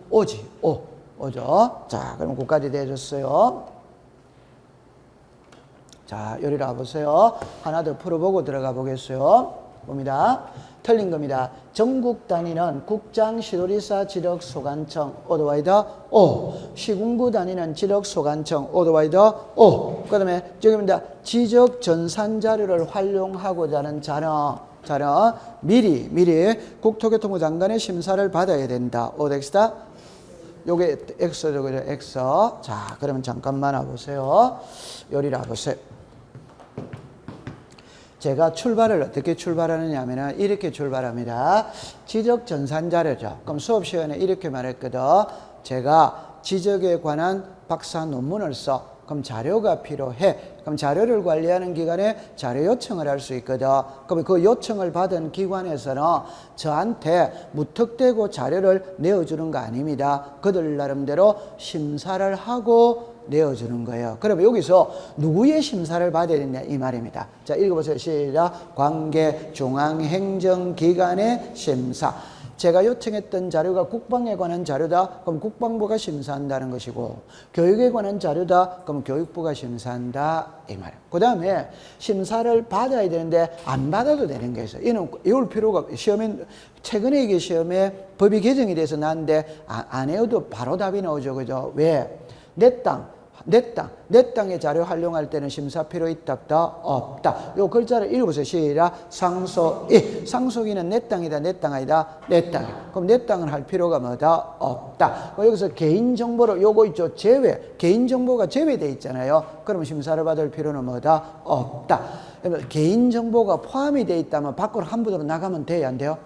오지. 오죠. 자, 그럼 그까지 되어졌어요. 자, 여기로 와보세요. 하나 더 풀어보고 들어가 보겠어요. 봅니다. 틀린 겁니다. 전국 단위는 국장, 시도리사, 지력소관청, 오더와이더 시군구 단위는 지력소관청, 오더와이더 그 다음에 저기입니다. 지적전산자료를 활용하고자 하는 자는 미리 국토교통부 장관의 심사를 받아야 된다. 오덱스다. 요게 X죠, 그죠? X. 자, 그러면 잠깐만 와보세요. 요리를 와보세요. 제가 출발을 어떻게 출발하느냐 하면 이렇게 출발합니다. 지적전산자료죠. 그럼 수업 시간에 이렇게 말했거든. 제가 지적에 관한 박사 논문을 써. 그럼 자료가 필요해. 그럼 자료를 관리하는 기관에 자료 요청을 할 수 있거든. 그럼 그 요청을 받은 기관에서는 저한테 무턱대고 자료를 내어주는 거 아닙니다. 그들 나름대로 심사를 하고 내어주는 거예요. 그러면 여기서 누구의 심사를 받아야 되냐 이 말입니다. 자, 읽어보세요. 시작. 관계중앙행정기관의 심사. 제가 요청했던 자료가 국방에 관한 자료다. 그럼 국방부가 심사한다는 것이고, 교육에 관한 자료다. 그럼 교육부가 심사한다. 이 말이에요. 그 다음에 심사를 받아야 되는데 안 받아도 되는 게 있어요. 이는 외울 필요가, 시험에, 최근에 이게 시험에 법이 개정이 돼서 나왔는데 안 외워도 바로 답이 나오죠. 그죠? 왜? 내 땅의 자료 활용할 때는 심사 필요 있다 없다? 없다. 요 글자를 읽어보세요. 시작. 상속이. 상속이는 내 땅이다 내 땅 아니다? 내 땅. 그럼 내 땅은 할 필요가 뭐다? 없다. 여기서 개인정보를 요거 있죠. 제외. 개인정보가 제외되어 있잖아요. 그러면 심사를 받을 필요는 뭐다? 없다. 개인정보가 포함이 되어 있다면 밖으로 함부로 나가면 돼요? 안 돼요?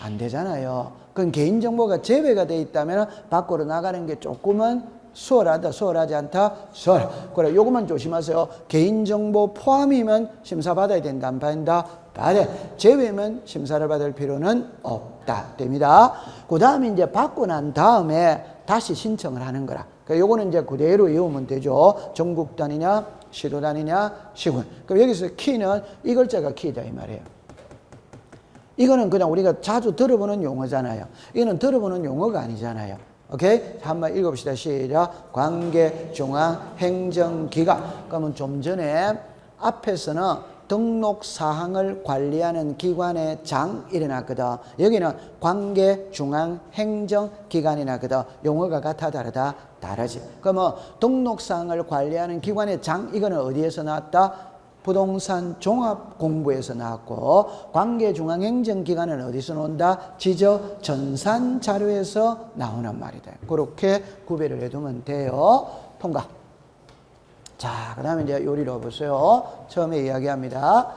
안 되잖아요. 그럼 개인정보가 제외가 되어 있다면 밖으로 나가는 게 조금은 수월하다, 수월하지 않다, 수월. 그래, 요것만 조심하세요. 개인정보 포함이면 심사 받아야 된다, 안 받는다? 받아. 제외면 심사를 받을 필요는 없다. 됩니다. 그 다음에 이제 받고 난 다음에 다시 신청을 하는 거라. 그러니까 요거는 이제 그대로 외우면 되죠. 전국 단위냐, 시도 단위냐, 시군. 그럼 여기서 키는 이 글자가 키다, 이 말이에요. 이거는 그냥 우리가 자주 들어보는 용어잖아요. 이거는 들어보는 용어가 아니잖아요. 오케이? 한번 읽어봅시다. 시작. 관계중앙행정기관. 그러면 좀 전에 앞에서는 등록사항을 관리하는 기관의 장 일어났거든. 여기는 관계중앙행정기관이나거든. 용어가 같아 다르다? 다르지. 그러면 등록사항을 관리하는 기관의 장, 이거는 어디에서 나왔다? 부동산 종합공부에서 나왔고, 관계중앙행정기관은 어디서 나온다? 지적전산자료에서 나오는 말이다. 그렇게 구별을 해두면 돼요. 통과. 자, 그 다음에 이제 요리로 보세요. 처음에 이야기합니다.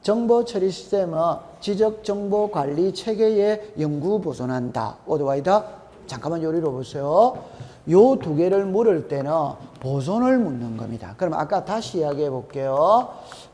정보처리 시스템은 지적정보관리체계에 연구보존한다. 어드와이다? 잠깐만 요리로 보세요. 요 두 개를 물을 때는 보존을 묻는 겁니다. 그럼 아까 다시 이야기해 볼게요.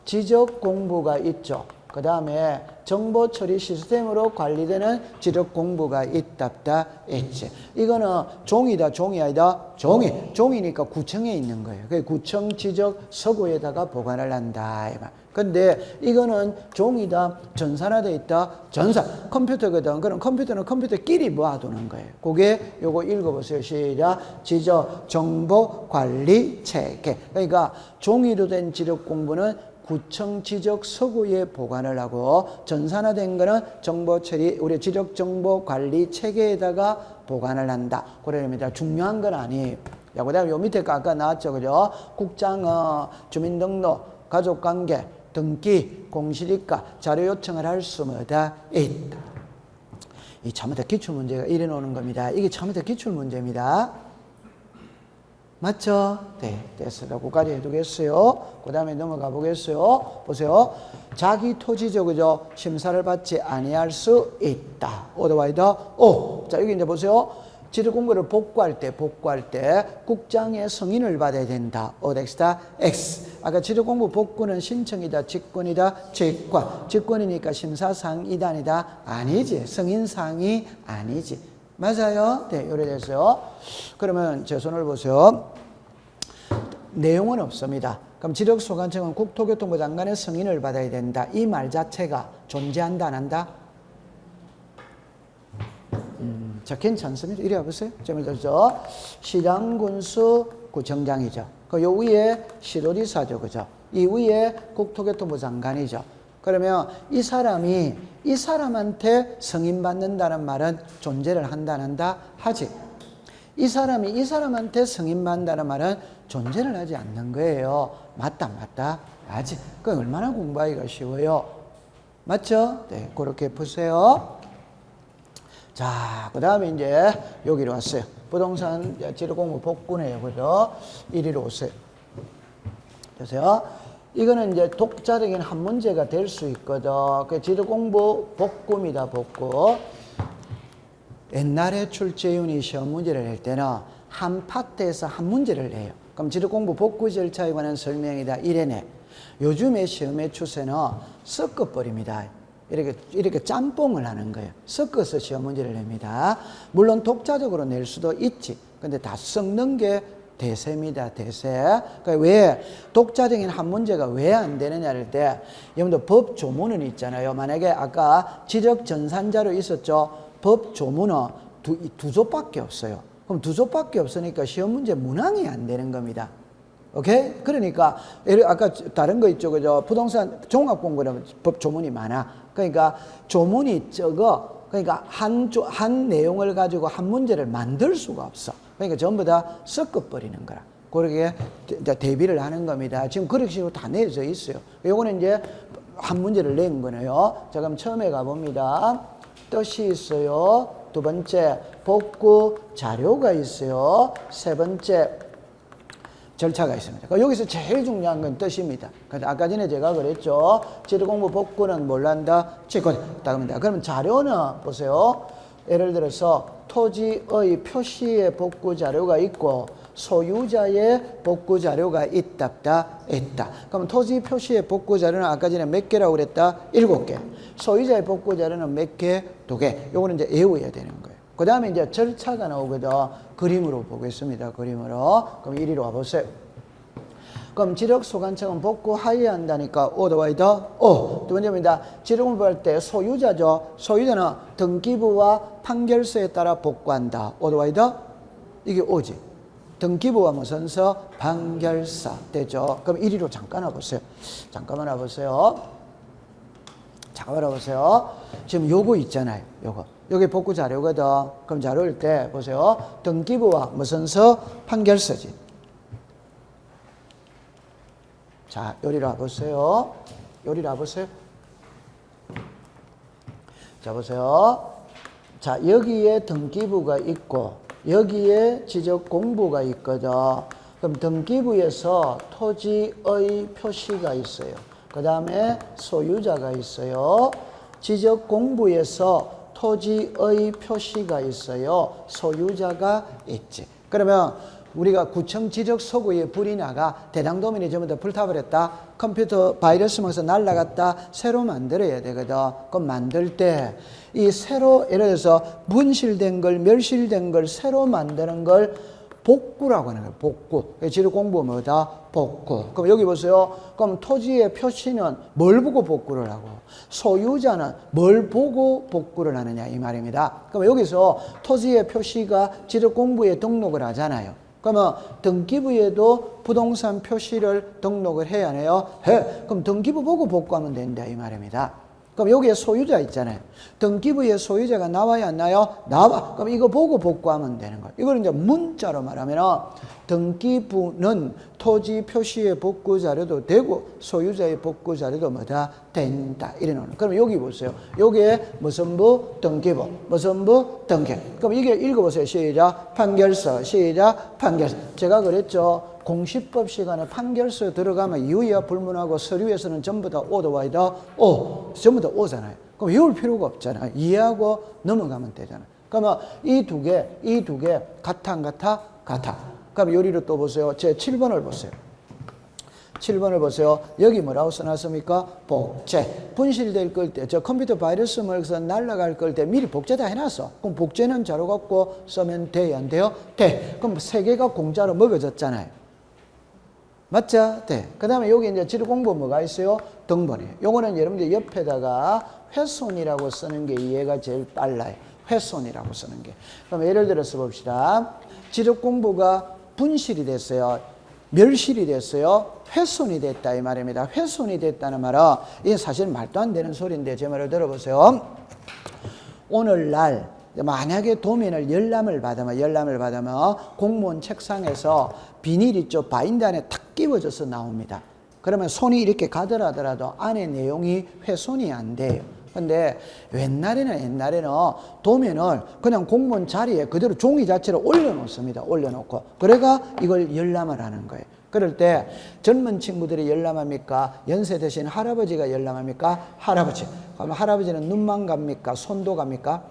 지적 공부가 있죠. 그 다음에 정보 처리 시스템으로 관리되는 지적 공부가 있답다 있지. 이거는 종이다 종이 아니다? 종이니까 구청에 있는 거예요. 그 구청 지적 서고에다가 보관을 한다. 근데 이거는 종이다, 전산화되어 있다, 전산, 컴퓨터거든. 그럼 컴퓨터는 컴퓨터끼리 모아두는 거예요. 그게 요거 읽어보세요. 시작. 지적 정보 관리 체계. 그러니까 종이로 된 지적 공부는 구청 지적 서구에 보관을 하고, 전산화된 거는 정보 처리, 우리 지적 정보 관리 체계에다가 보관을 한다. 그러입니다. 중요한 건 아니에요. 야, 그다음에 요 밑에 거 아까 나왔죠, 그죠? 국장어, 주민등록, 가족관계, 등기, 공시지가, 자료 요청을 할 수 뭐다 있다. 이 처음부터 기출문제가 이래 놓는 겁니다. 이게 처음부터 기출문제입니다. 맞죠? 네, 됐어요. 그거까지 해두겠어요. 그 다음에 넘어가 보겠어요. 보세요. 자기 토지죠, 그죠? 심사를 받지 아니할 수 있다. 오더와이더 오. 자, 여기 이제 보세요. 지도공고를 복구할 때 국장의 승인을 받아야 된다. 오덱스다 X. 아까 지도공고 복구는 신청이다, 직권이다, 직권. 직권이니까 심사사항 이단이다. 아니지. 승인사항이 아니지. 맞아요? 네, 요래됐어요. 그러면 제 손을 보세요. 내용은 없습니다. 그럼 지적소관청은 국토교통부 장관의 승인을 받아야 된다. 이 말 자체가 존재한다, 안 한다? 자, 괜찮습니다. 이리 와보세요. 좀 들죠. 시장군수 구청장이죠. 그 요 위에 시도지사죠, 그죠? 이 위에 국토교통부 장관이죠. 그러면 이 사람한테 승인받는다는 말은 존재를 한다, 안 한다? 하지. 이 사람한테 승인받는다는 말은 존재를 하지 않는 거예요. 맞다, 하지. 그 얼마나 공부하기가 쉬워요. 맞죠? 네, 그렇게 보세요. 자, 그 다음에 이제 여기로 왔어요. 부동산 지도공부 복구네요. 그죠? 이리로 오세요. 보세요. 이거는 이제 독자적인 한 문제가 될 수 있거든. 그 지도공부 복구입니다, 복구. 옛날에 출제위원이 시험 문제를 낼 때는 한 파트에서 한 문제를 내요. 그럼 지력공부 복구 절차에 관한 설명이다. 이래네. 요즘의 시험의 추세는 섞어버립니다. 이렇게 짬뽕을 하는 거예요. 섞어서 시험 문제를 냅니다. 물론 독자적으로 낼 수도 있지. 근데 다 섞는 게 대세입니다. 대세. 그러니까 왜 독자적인 한 문제가 왜 안 되느냐를 때, 여러분들 법 조문은 있잖아요. 만약에 아까 지적 전산자료 있었죠. 법 조문은 두 조밖에 없어요. 그럼 두 조밖에 없으니까 시험 문제 문항이 안 되는 겁니다. 오케이? 그러니까 아까 다른 거 있죠. 그죠? 부동산 종합 공부는 법 조문이 많아. 그러니까 조문이 적어. 그러니까 한 내용을 가지고 한 문제를 만들 수가 없어. 그러니까 전부 다 섞어버리는 거라. 그렇게 대비를 하는 겁니다. 지금 그런 식으로 다 내져 있어요. 요거는 이제 한 문제를 낸 거네요. 자, 그럼 처음에 가봅니다. 뜻이 있어요. 두 번째, 복구 자료가 있어요. 세 번째, 절차가 있습니다. 그러니까 여기서 제일 중요한 건 뜻입니다. 아까 전에 제가 그랬죠. 지도공부 복구는 뭘 한다? 직권했답니다. 그러면 자료는 보세요. 예를 들어서 토지의 표시의 복구 자료가 있고 소유자의 복구 자료가 있다. 그럼 토지 표시의 복구 자료는 아까 전에 몇 개라고 그랬다? 7개. 소유자의 복구 자료는 몇 개? 2개. 요거는 이제 외워야 되는 거예요. 그 다음에 이제 절차가 나오거든. 그림으로 보겠습니다. 그림으로. 그럼 이리로 와보세요. 그럼 지력소관청은 복구하여야 한다니까 오더와이더 두 번째입니다. 지력공부할 때 소유자죠. 소유자는 등기부와 판결서에 따라 복구한다. 오더와이더 이게 오지. 등기부와 무슨 서? 판결서 되죠. 그럼 이리로 잠깐 와보세요. 잠깐만 와보세요. 잠깐만 와보세요. 지금 요거 있잖아요. 요거. 여기 복구 자료거든. 그럼 자료일 때 보세요. 등기부와 무슨 서? 판결서지. 자, 요리로 와보세요. 요리로 와보세요. 자, 보세요. 자, 여기에 등기부가 있고 여기에 지적공부가 있거든. 그럼 등기부에서 토지의 표시가 있어요. 그 다음에 소유자가 있어요. 지적공부에서 토지의 표시가 있어요. 소유자가 있지. 그러면 우리가 구청 지적 소구에 불이 나가 대장도민이 전부 다 불타버렸다. 컴퓨터 바이러스 먹어서 날라갔다. 새로 만들어야 되거든. 그럼 만들 때 이 새로 예를 들어서 분실된 걸 멸실된 걸 새로 만드는 걸 복구라고 하는 거예요. 복구. 지력 공부 뭐다? 복구. 그럼 여기 보세요. 그럼 토지의 표시는 뭘 보고 복구를 하고 소유자는 뭘 보고 복구를 하느냐 이 말입니다. 그럼 여기서 토지의 표시가 지력 공부에 등록을 하잖아요. 그러면 등기부에도 부동산 표시를 등록을 해야 하네요. 해. 그럼 등기부 보고 복구하면 된다 이 말입니다. 그럼 여기에 소유자 있잖아요. 등기부에 소유자가 나와야 안 나요? 나와. 그럼 이거 보고 복구하면 되는 거예요. 이걸 이제 문자로 말하면 등기부는 토지 표시의 복구 자료도 되고 소유자의 복구 자료도 뭐다? 된다. 이래 놓는. 그럼 여기 보세요. 여기에 무슨 부? 등기부. 무슨 부? 등기. 그럼 이게 읽어보세요. 시작. 판결서. 시작. 판결서. 제가 그랬죠. 공시법 시간에 판결서 들어가면 이유야 불문하고 서류에서는 전부 다 오더와이더 전부 다 오잖아요. 그럼 외울 필요가 없잖아요. 이해하고 넘어가면 되잖아요. 그러면 이 두 개 같아 안 같아? 같아. 그럼 요리로 또 보세요. 제 7번을 보세요. 7번을 보세요. 여기 뭐라고 써놨습니까? 복제. 분실될 걸 때, 저 컴퓨터 바이러스 먹어서 날아갈 걸 때 미리 복제 다 해놨어. 그럼 복제는 자료 갖고 쓰면 돼요? 안 돼요? 돼. 그럼 세 개가 공짜로 먹어졌잖아요. 맞죠? 네. 그 다음에 여기 이제 지력 공부 뭐가 있어요? 등본이에요. 요거는 여러분들 옆에다가 훼손이라고 쓰는 게 이해가 제일 빨라요. 훼손이라고 쓰는 게. 그럼 예를 들어서 봅시다. 지력 공부가 분실이 됐어요. 멸실이 됐어요. 훼손이 됐다 이 말입니다. 훼손이 됐다는 말은 이게 사실 말도 안 되는 소리인데 제 말을 들어보세요. 오늘날 만약에 도면을 열람을 받으면 공무원 책상에서 비닐 있죠. 바인드 안에 탁 끼워져서 나옵니다. 그러면 손이 이렇게 가더라도 안에 내용이 훼손이 안 돼요. 근데 옛날에는 도면을 그냥 공무원 자리에 그대로 종이 자체를 올려놓습니다. 올려놓고. 그래가 이걸 열람을 하는 거예요. 그럴 때 젊은 친구들이 열람합니까? 연세 드신 할아버지가 열람합니까? 할아버지. 그럼 할아버지는 눈만 갑니까? 손도 갑니까?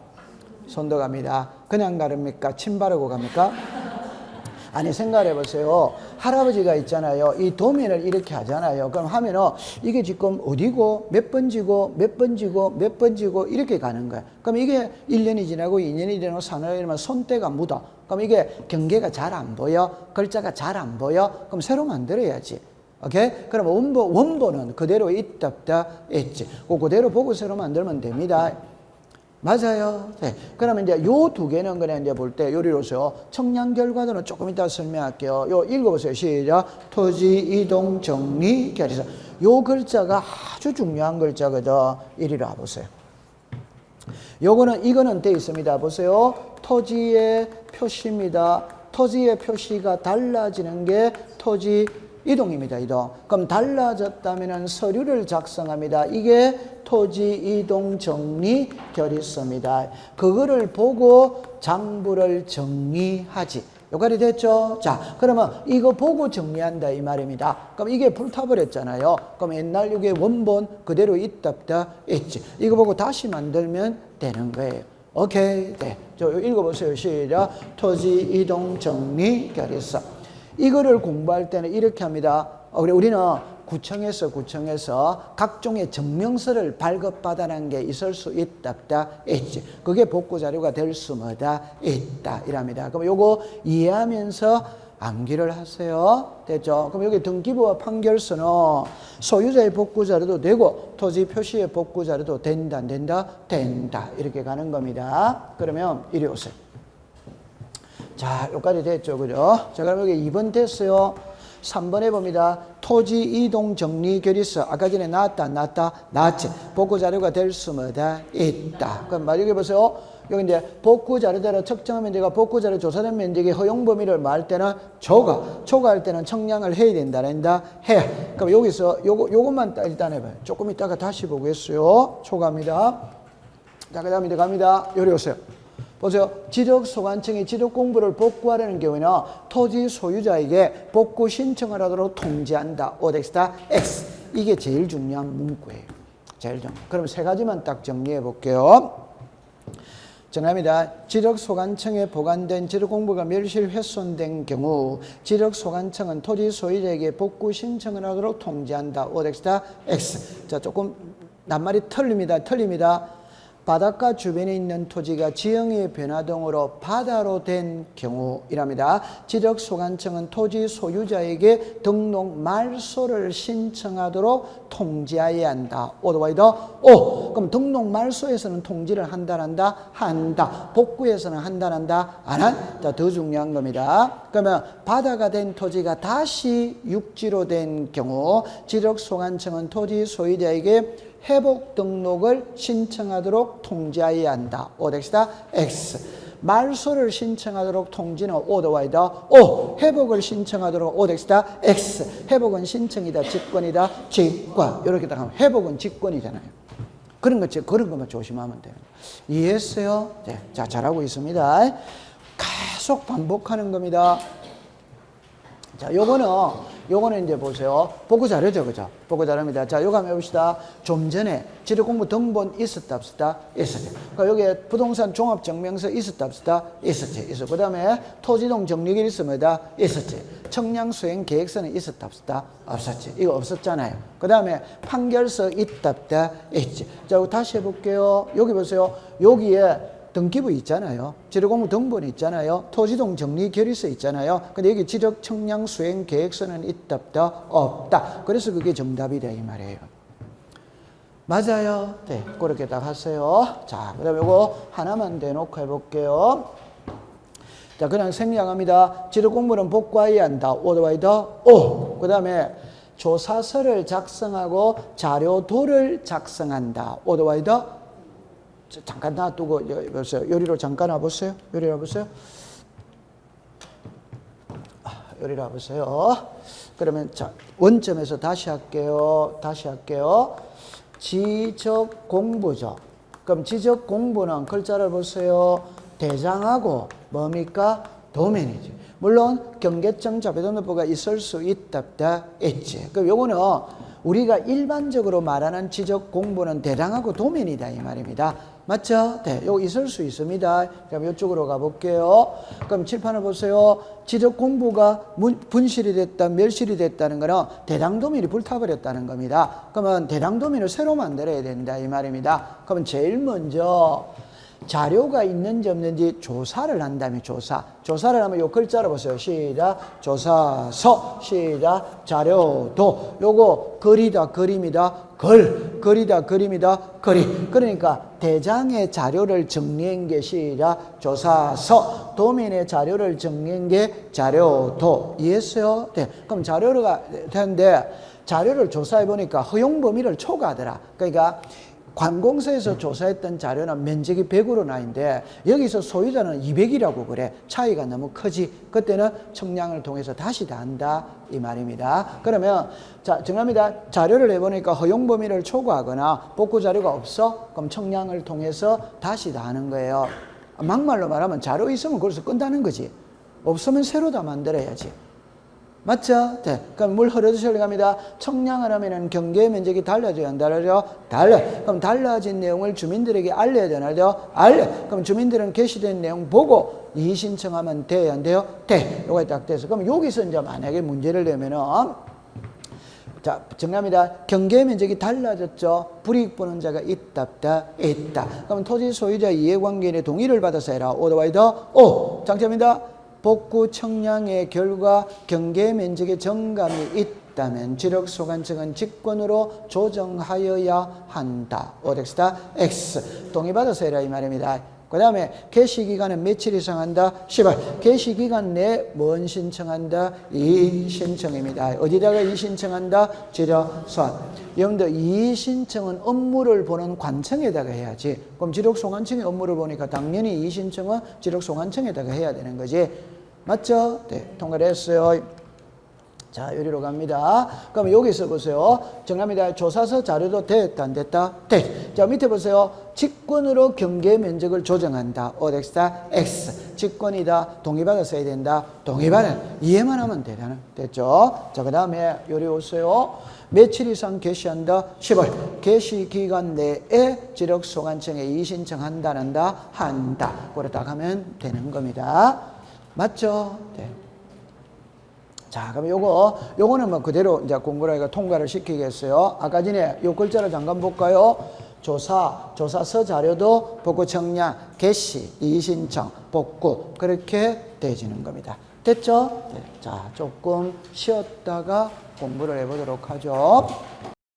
손도 갑니다. 그냥 가릅니까? 침 바르고 갑니까? 아니, 생각해 보세요. 할아버지가 있잖아요. 이 도면을 이렇게 하잖아요. 그럼 하면은 이게 지금 어디고 몇 번지고 몇 번지고 몇 번지고 이렇게 가는 거야. 그럼 이게 1년이 지나고 2년이 지나고 4년이 지나면 손때가 묻어. 그럼 이게 경계가 잘 안 보여. 글자가 잘 안 보여. 그럼 새로 만들어야지. 오케이? 그럼 원본은 그대로 있다 없다 있지. 그대로 보고 새로 만들면 됩니다. 맞아요. 네. 그러면 이제 요 두 개는 그냥 이제 볼 때 요리로서 청량 결과도는 조금 이따 설명할게요. 요 읽어보세요. 시작. 토지, 이동, 정리, 결의사. 요 글자가 아주 중요한 글자거든. 이리로 와보세요. 이거는 돼 있습니다. 보세요. 토지의 표시입니다. 토지의 표시가 달라지는 게 토지 이동입니다. 이동. 그럼 달라졌다면 서류를 작성합니다. 이게 토지 이동 정리 결의서입니다. 그거를 보고 장부를 정리하지. 요까지 됐죠? 자, 그러면 이거 보고 정리한다 이 말입니다. 그럼 이게 불타버렸잖아요. 그럼 옛날 이게 원본 그대로 있다 없다 있지. 이거 보고 다시 만들면 되는 거예요. 오케이. 네. 저 읽어보세요. 시작. 토지 이동 정리 결의서. 이거를 공부할 때는 이렇게 합니다. 우리는 구청에서 각종의 증명서를 발급받아낸 게 있을 수 있다, 없다, 있지. 그게 복구 자료가 될 수마다 있다, 이랍니다. 그럼 요거 이해하면서 암기를 하세요. 됐죠? 그럼 여기 등기부와 판결서는 소유자의 복구 자료도 되고 토지 표시의 복구 자료도 된다, 안 된다? 된다. 이렇게 가는 겁니다. 그러면 이리 오세요. 자, 여기까지 됐죠. 그죠? 자, 그럼 여기 2번 됐어요. 3번에 봅니다. 토지 이동 정리 결의서. 아까 전에 나왔다, 나왔지. 복구 자료가 될 수마다 있다. 그럼 여기 보세요. 여기 이제 복구 자료대로 측정한 면적과 복구 자료 조사된 면적의 허용 범위를 말할 때는 초과할 때는 청량을 해야 된다, 해. 그럼 여기서 요것만 일단 해봐요. 조금 이따가 다시 보겠어요. 초과합니다. 자, 그 다음에 갑니다. 요리 오세요. 보세요. 지적소관청이 지적공부를 복구하려는 경우에는 토지 소유자에게 복구 신청을 하도록 통지한다. 오덱스다 X. 이게 제일 중요한 문구예요. 제일 중요한. 그럼 세 가지만 딱 정리해 볼게요. 정합니다. 지적소관청에 보관된 지적공부가 멸실 훼손된 경우 지적소관청은 토지 소유자에게 복구 신청을 하도록 통지한다. 오덱스다 X. 자, 조금 낱말이 틀립니다. 바닷가 주변에 있는 토지가 지형의 변화 등으로 바다로 된 경우이랍니다. 지적소관청은 토지 소유자에게 등록 말소를 신청하도록 통지해야 한다. 오더와이더 오. 그럼 등록 말소에서는 통지를 한다. 복구에서는 안 한다. 더 중요한 겁니다. 그러면 바다가 된 토지가 다시 육지로 된 경우 지적소관청은 토지 소유자에게 회복 등록을 신청하도록 통지해야 한다. 오덱스다 X. 말소를 신청하도록 통지는 오더와이더 오. 회복을 신청하도록 오덱스다 X. 회복은 신청이다, 직권이다, 직권. 이렇게 딱 하면 회복은 직권이잖아요. 그런 것만 조심하면 돼요. 이해했어요? 네. 자, 잘하고 있습니다. 계속 반복하는 겁니다. 자, 요거는 이제 보세요. 복구 자료죠, 그죠? 복구 자료입니다. 자, 요거 한번 해봅시다. 좀 전에 지적공부 등본 있었다, 없었다? 있었지. 그러니까 여기에 부동산 종합증명서 있었다, 없었다? 있었지. 그 다음에 토지동 정리결 있습니다. 있었지. 청량수행 계획서는 있었다, 없었다? 없었지. 이거 없었잖아요. 그 다음에 판결서 있다, 없다? 있지. 자, 다시 해볼게요. 여기 보세요. 여기에 등기부 있잖아요. 지적공부 등본 있잖아요. 토지동 정리 결의서 있잖아요. 근데 여기 지적 청량 수행 계획서는 있다, 없다. 그래서 그게 정답이다 이 말이에요. 맞아요. 네, 그렇게 딱 하세요. 자, 그다음에 이거 하나만 대놓고 해볼게요. 자, 그냥 생략합니다. 지적공부는 복구해야 한다. 오더와이더 오. 그다음에 조사서를 작성하고 자료도를 작성한다. 오더와이더 잠깐 놔두고 보세요. 요리로 잠깐 와보세요. 요리로 와보세요. 요리로 와보세요. 그러면 자, 원점에서 다시 할게요. 지적 공부죠. 그럼 지적 공부는 글자를 보세요. 대장하고 뭡니까? 도면이지. 물론 경계청 자배등록부가 있을 수 있다, 있지. 그럼 요거는 우리가 일반적으로 말하는 지적 공부는 대량하고 도면이다 이 말입니다. 맞죠? 네, 요 있을 수 있습니다. 그럼 이쪽으로 가볼게요. 그럼 칠판을 보세요. 지적 공부가 분실이 됐다, 멸실이 됐다는 거는 대량도면이 불타버렸다는 겁니다. 그러면 대량도면을 새로 만들어야 된다 이 말입니다. 그러면 제일 먼저 자료가 있는지 없는지 조사를 한다면 조사를 하면 요 글자로 보세요. 시작. 조사서. 시작. 자료도. 요거 글이다 그림이다 글이다 그림이다 글이. 그러니까 대장의 자료를 정리한 게 시작. 조사서. 도면의 자료를 정리한 게 자료도. 이해했어요? 네. 그럼 자료가 되는데 자료를 조사해 보니까 허용 범위를 초과하더라. 그러니까 관공서에서 조사했던 자료는 면적이 100으로 나인데 여기서 소유자는 200이라고 그래. 차이가 너무 크지. 그때는 청량을 통해서 다시 다 한다 이 말입니다. 그러면 자 정합니다. 자료를 해보니까 허용 범위를 초과하거나 복구 자료가 없어? 그럼 청량을 통해서 다시 다 하는 거예요. 막말로 말하면 자료 있으면 거기서 끈다는 거지. 없으면 새로 다 만들어야지. 맞죠? 네. 그럼 물 흐르듯이 갑니다. 청량을 하면은 경계 면적이 달라져요? 안 달라져요? 달라. 그럼 달라진 내용을 주민들에게 알려야 되나요? 알려. 그럼 주민들은 게시된 내용 보고 이의 신청하면 돼요? 안 돼요? 돼. 요거 딱 돼서. 그럼 여기서 이제 만약에 문제를 내면은 자, 정합니다. 경계 면적이 달라졌죠? 불이익 보는 자가 있다, 없다? 있다. 그럼 토지 소유자 이해관계인의 동의를 받아서 해라. 오더와이더 오. 장점입니다. 복구 청량의 결과 경계 면적의 정감이 있다면 지력소관청은 직권으로 조정하여야 한다. 오덱스다 X. 동의받아서 해라 이 말입니다. 그 다음에 개시기간은 며칠 이상 한다? 10월. 개시기간 내에 뭔 신청한다? 이의 신청입니다. 어디다가 이의 신청한다? 지력소관. 여러분들 이의 신청은 업무를 보는 관청에다가 해야지. 그럼 지력소관청의 업무를 보니까 당연히 이의 신청은 지력소관청에다가 해야 되는 거지. 맞죠? 네, 통과를 했어요. 자, 여기로 갑니다. 그럼 여기서 보세요. 정합니다. 조사서 자료도 됐다, 안 됐다? 돼. 자, 밑에 보세요. 직권으로 경계 면적을 조정한다. 오덱스다 X. 직권이다. 동의받아 써야 된다. 동의받아. 이해만 하면 되잖아. 됐죠? 자, 그 다음에 여기 오세요. 며칠 이상 개시한다? 10월. 개시 기간 내에 지력소관청에 이의 신청한다, 한다. 그렇다 하면 되는 겁니다. 맞죠? 네. 자, 그럼 요거는 뭐 그대로 이제 공부를 하니까 통과를 시키겠어요. 아까 전에 요 글자를 잠깐 볼까요? 조사서 자료도 복구 청량, 개시, 이의 신청, 복구. 그렇게 되어지는 겁니다. 됐죠? 네. 자, 조금 쉬었다가 공부를 해보도록 하죠.